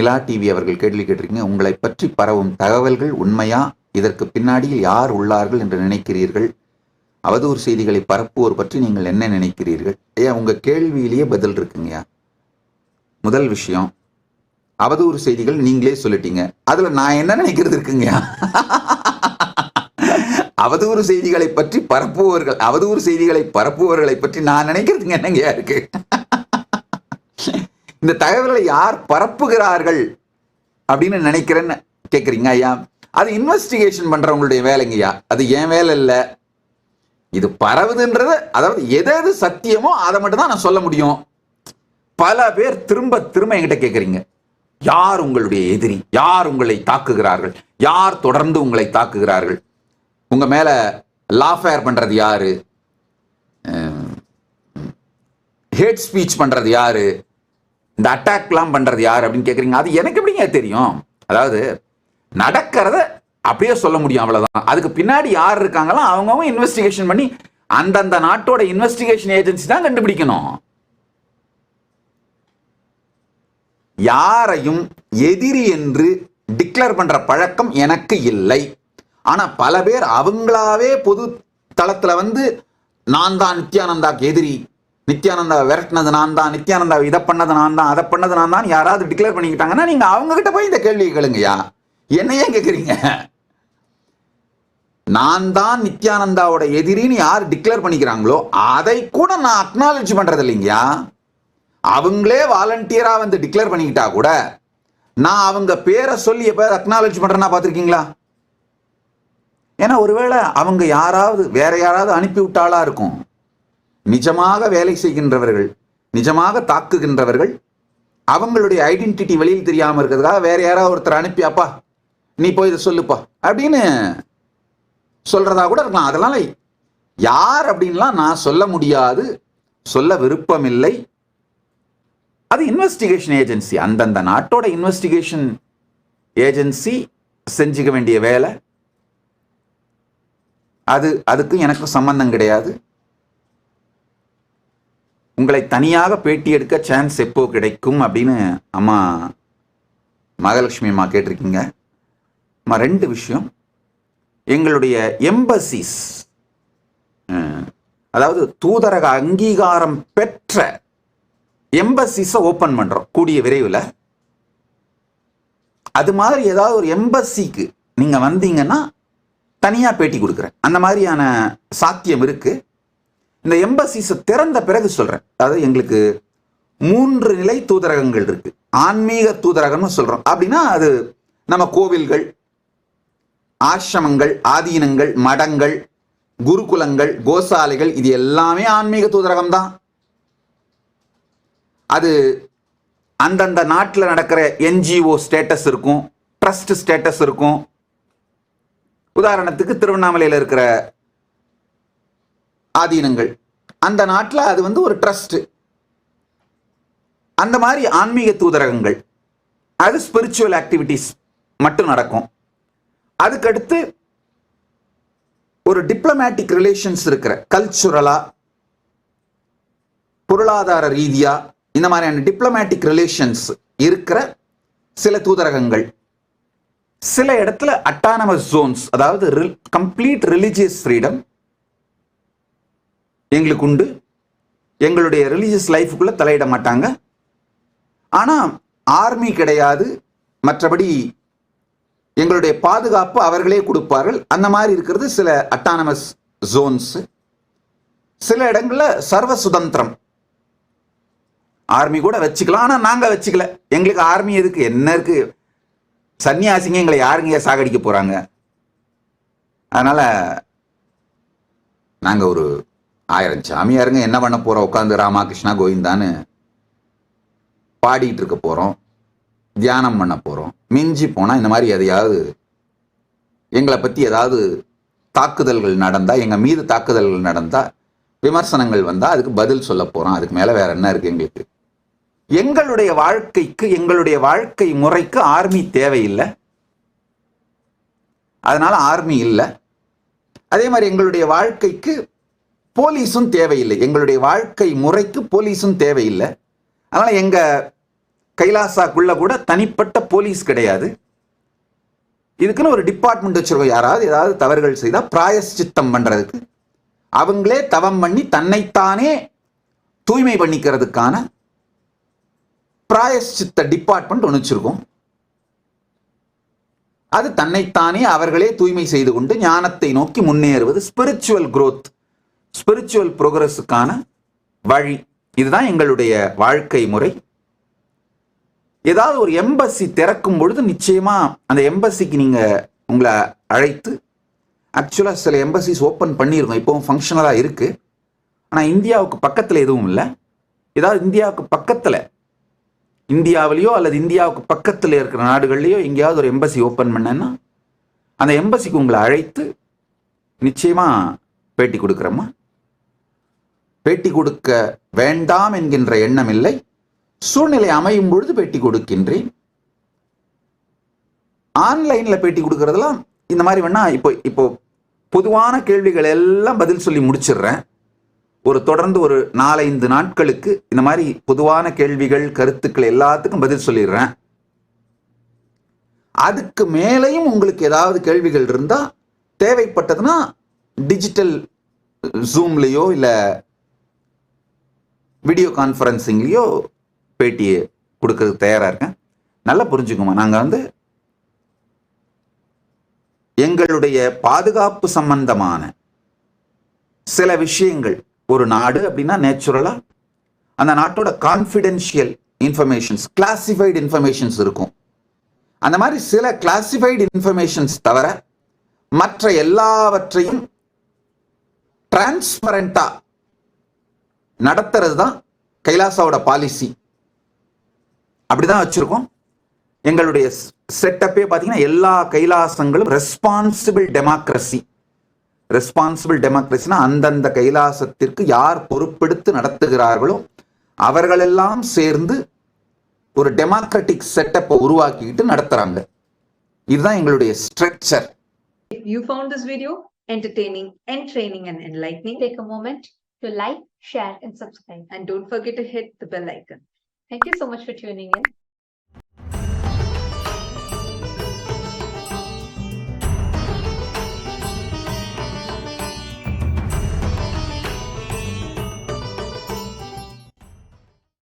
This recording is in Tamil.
நிலா டிவி அவர்கள் கேள்வி கேட்டிருக்கீங்க. உங்களை பற்றி பரவும் தகவல்கள் உண்மையா? இதற்கு பின்னாடியில் யார் உள்ளார்கள் என்று நினைக்கிறீர்கள்? அவதூறு செய்திகளை பரப்புவோர் பற்றி நீங்கள் என்ன நினைக்கிறீர்கள்? ஐயா, உங்க கேள்வியிலேயே பதில் இருக்குங்கய்யா. முதல் விஷயம், அவதூறு செய்திகள் நீங்களே சொல்லிட்டீங்க. அதுல நான் என்ன நினைக்கிறது இருக்குங்கய்யா? அவதூறு செய்திகளை பற்றி பரப்புவர்களை பற்றி நான் நினைக்கிறதுங்க என்னங்கய்யா இருக்கு? இந்த தகவல்களை யார் பரப்புகிறார்கள் அப்படின்னு நினைக்கிறேன்னு கேட்குறீங்க ஐயா. அது இன்வெஸ்டிகேஷன் பண்றவங்களுடைய வேலைங்கய்யா, அது என் வேலை இல்லை. இது பரவுதுன்றது, அதாவது எது சத்தியமோ அதை மட்டும் தான் நான் சொல்ல முடியும். பல பேர் திரும்ப என்கிட்ட கேட்குறீங்க, யார் உங்களுடைய எதிரி, யார் உங்களை தாக்குகிறார்கள், யார் தொடர்ந்து உங்களை தாக்குகிறார்கள், உங்க மேல லாஃபேர் பண்றது யாரு, ஹேட் ஸ்பீச் பண்றது யாரு, இந்த அட்டாக்லாம் பண்றது யாரு அப்படின்னு கேட்குறீங்க. அது எனக்கு எப்படிங்க தெரியும்? அதாவது நடக்கிறத அப்படியே சொல்ல முடியும், அவ்வளவுதான். அதுக்கு பின்னாடி யார் இருக்காங்களோ அவங்க இன்வெஸ்டிகேஷன் பண்ணி அந்தந்த நாட்டோட இன்வெஸ்டிகேஷன் ஏஜென்சி தான் கண்டுபிடிக்கணும். யாரையும் எதிரி என்று டிக்ளேர் பண்ற பழக்கம் எனக்கு இல்லை. ஆனா பல பேர் அவங்களாவே பொது தளத்துல நான் தான் நித்யானந்தாக்கு எதிரி, நித்யானந்தா விரட்டினது நான் தான், நித்யானந்தா இதை பண்ணது நான் தான், அதை பண்ணது நான் தான் யாராவது டிக்ளேர் பண்ணிக்கிட்டாங்கன்னா நீங்க அவங்க கிட்ட போய் இந்த கேள்வி கேளுங்கய்யா. என்னையே கேட்குறீங்க? நான் தான் நித்யானந்தாவோட எதிரின்னு யார் டிக்ளேர் பண்ணிக்கிறாங்களோ அதை கூட நான் அக்னாலஜ் பண்றது இல்லைங்கய்யா. அவங்களே வாலண்டியரா டிக்ளேர் பண்ணிக்கிட்டா கூட நான் அவங்க பேரை சொல்லி எப்ப அக்னாலஜ் பண்றேன்னா பார்த்துருக்கீங்களா? ஏன்னா ஒருவேளை அவங்க வேற யாராவது அனுப்பி விட்டாளா இருக்கும். நிஜமாக வேலை செய்கின்றவர்கள், நிஜமாக தாக்குகின்றவர்கள், அவங்களுடைய ஐடென்டிட்டி வெளியில் தெரியாம இருக்கிறதுக்காக வேற யாராவது ஒருத்தர் அனுப்பி, அப்பா நீ போய் இதை சொல்லுப்பா அப்படின்னு சொல்றதா கூட இருக்கலாம். அதெல்லாம் யார் அப்படின்லாம் நான் சொல்ல முடியாது, சொல்ல விருப்பமில்லை. அது இன்வெஸ்டிகேஷன் ஏஜென்சி, அந்தந்த நாட்டோட இன்வெஸ்டிகேஷன் ஏஜென்சி செஞ்சுக்க வேண்டிய வேலை. அதுக்கு எனக்கு சம்பந்தம் கிடையாது. உங்களை தனியாக பேட்டி எடுக்க சான்ஸ் எப்போ கிடைக்கும் அப்படின்னு அம்மா மகாலட்சுமி அம்மா கேட்டிருக்கீங்க. அம்மா, ரெண்டு விஷயம். எங்களுடைய எம்பசிஸ், அதாவது தூதரக அங்கீகாரம் பெற்ற எம்பசிஸை ஓப்பன் பண்றோம் கூடிய விரைவில். அது மாதிரி ஏதாவது ஒரு எம்பசிக்கு நீங்க வந்தீங்கன்னா தனியா பேட்டி கொடுக்குறேன். அந்த மாதிரியான சாத்தியம் இருக்கு. இந்த எம்பசிஸை திறந்த பிறகு சொல்றேன். அதாவது எங்களுக்கு 3 நிலை தூதரகங்கள் இருக்கு. ஆன்மீக தூதரகம்னு சொல்றோம். அப்படின்னா அது நம்ம கோவில்கள், ஆசிரமங்கள், ஆதீனங்கள், மடங்கள், குருகுலங்கள், கோசாலைகள், இது எல்லாமே ஆன்மீக தூதரகம் தான். அது அந்தந்த நாட்டில் நடக்கிற என்ஜிஓ ஸ்டேட்டஸ் இருக்கும், ட்ரஸ்ட் ஸ்டேட்டஸ் இருக்கும். உதாரணத்துக்கு திருவண்ணாமலையில் இருக்கிற ஆதீனங்கள், அந்த நாட்டில் அது ஒரு ட்ரஸ்ட். அந்த மாதிரி ஆன்மீக தூதரகங்கள், அது ஸ்பிரிச்சுவல் ஆக்டிவிட்டிஸ் மட்டும் நடக்கும். அதுக்கடுத்து ஒரு டிப்ளமேட்டிக் ரிலேஷன்ஸ் இருக்கிற, கல்ச்சுரலா, பொருளாதார ரீதியா இந்த மாதிரியான டிப்ளமேட்டிக் ரிலேஷன்ஸ் இருக்கிற சில தூதரகங்கள். சில இடத்துல அட்டானமஸ் ஜோன்ஸ், அதாவது கம்ப்ளீட் ரிலிஜியஸ் ஃப்ரீடம் எங்களுக்கு உண்டு. எங்களுடைய ரிலீஜியஸ் லைஃபுக்குள்ள தலையிட மாட்டாங்க. ஆனா ஆர்மி கிடையாது. மற்றபடி எங்களுடைய பாதுகாப்பு அவர்களே கொடுப்பார்கள். அந்த மாதிரி இருக்கிறது சில அட்டானமஸ் ஜோன்ஸ். சில இடங்கள்ல சர்வ சுதந்திரம், ஆர்மி கூட வச்சுக்கலாம். ஆனா நாங்க வச்சுக்கல. எங்களுக்கு ஆர்மி எதுக்கு, என்ன இருக்கு, சன்னியாசிங்க எங்களை யாருங்க சாகடிக்க போறாங்க. அதனால நாங்க ஒரு 1000 சாமியாருங்க என்ன பண்ண போறோம், உட்காந்து ராமகிருஷ்ணா கோவிந்தான்னு பாடிட்டு இருக்க போறோம், தியானம் பண்ண போறோம். மிஞ்சி போனா இந்த மாதிரி எதையாவது எங்களை பத்தி ஏதாவது தாக்குதல்கள் நடந்தா, எங்க மீது தாக்குதல்கள் நடந்தா, விமர்சனங்கள் வந்தா அதுக்கு பதில் சொல்ல போறோம். அதுக்கு மேல வேற என்ன இருக்கு எங்களுக்கு? எங்களுடைய வாழ்க்கைக்கு, எங்களுடைய வாழ்க்கை முறைக்கு ஆர்மி தேவையில்லை. அதனால ஆர்மி இல்லை. அதே மாதிரி எங்களுடைய வாழ்க்கைக்கு போலீஸும் தேவையில்லை. எங்களுடைய வாழ்க்கை முறைக்கு போலீஸும் தேவையில்லை. அதனால எங்க கைலாசாக்குள்ள கூட தனிப்பட்ட போலீஸ் கிடையாது. இதுக்குன்னு ஒரு டிபார்ட்மெண்ட் வச்சிருக்கோம். யாராவது ஏதாவது தவறுகள் செய்தா பிராயஷ்சித்தம் பண்றதுக்கு அவங்களே தவம் பண்ணி தன்னைத்தானே தூய்மை பண்ணிக்கிறதுக்கான பிராயஷ்சித்த டிபார்ட்மெண்ட் ஒன்று வச்சிருக்கோம். அது தன்னைத்தானே அவர்களே தூய்மை செய்து கொண்டு ஞானத்தை நோக்கி முன்னேறுவது ஸ்பிரிச்சுவல் குரோத், ஸ்பிரிச்சுவல் ப்ரோக்ரஸுக்கான வழி. இதுதான் எங்களுடைய வாழ்க்கை முறை. ஏதாவது ஒரு எம்பசி திறக்கும் பொழுது நிச்சயமா அந்த எம்பசிக்கு நீங்க உங்களை அழைத்து, ஆக்சுவலா சில எம்பசிஸ் ஓப்பன் பண்ணியிருக்கோம், இப்போவும் ஃபங்க்ஷனலா இருக்கு. ஆனா இந்தியாவுக்கு பக்கத்துல எதுவும் இல்லை. ஏதாவது இந்தியாவுக்கு பக்கத்துல, இந்தியாவிலேயோ அல்லது இந்தியாவுக்கு பக்கத்தில் இருக்கிற நாடுகள்லையோ எங்கேயாவது ஒரு எம்பசி ஓப்பன் பண்ணேன்னா அந்த எம்பசிக்கு உங்களை அழைத்து நிச்சயமா பேட்டி கொடுக்குறோமா. பேட்டி கொடுக்க வேண்டாம் என்கின்ற எண்ணம் இல்லை. சூழ்நிலை அமையும் பொழுது பேட்டி கொடுக்கின்றேன். ஆன்லைன்ல பேட்டி கொடுக்கறதெல்லாம் இந்த மாதிரி வேணா இப்போ பொதுவான கேள்விகள் எல்லாம் பதில் சொல்லி முடிச்சிடுறேன். தொடர்ந்து ஒரு 4-5 நாட்களுக்கு இந்த மாதிரி பொதுவான கேள்விகள், கருத்துக்கள் எல்லாத்துக்கும் பதில் சொல்லிடுறேன். அதுக்கு மேலையும் உங்களுக்கு ஏதாவது கேள்விகள் இருந்தா தேவைப்பட்டதுன்னா டிஜிட்டல் ஜூம்லயோ இல்ல வீடியோ கான்ஃபரன்சிங்லயோ பேட்டியை கொடுக்கறதுக்கு தயாரா இருக்கேன். நல்லா புரிஞ்சுக்குமா, நாங்க எங்களுடைய பாதுகாப்பு சம்பந்தமான சில விஷயங்கள், ஒரு நாடு அப்படின்னா நேச்சுரலா அந்த நாட்டோட கான்ஃபிடென்ஷியல் இன்ஃபர்மேஷன்ஸ், கிளாசிஃபைடு இன்ஃபர்மேஷன்ஸ் இருக்கும். அந்த மாதிரி சில கிளாசிஃபைடு இன்ஃபர்மேஷன்ஸ் தவிர மற்ற எல்லாவற்றையும் டிரான்ஸ்பரண்டா நடத்துறது தான் கைலாசாவோட பாலிசி. அப்படிதான் வச்சிருக்கோம். எங்களுடைய செட்டப்பே பார்த்தீங்கன்னா எல்லா கைலாசங்களும் ரெஸ்பான்சிபிள் டெமோக்ரஸி. ரெஸ்பான்சிபிள் டெமோக்ரஸினா அந்தந்த கைலாசத்திற்கு யார் பொறுப்பெடுத்து நடத்துகிறார்களோ அவர்களெல்லாம் சேர்ந்து ஒரு டெமோக்ராட்டிக் செட்டப்பை உருவாக்கிட்டு நடத்துறாங்க. இதுதான் எங்களுடைய structure. If you found this video entertaining, entraining and enlightening, take a moment to like, share and subscribe. and don't forget to hit the bell icon. Thank you so much for tuning in.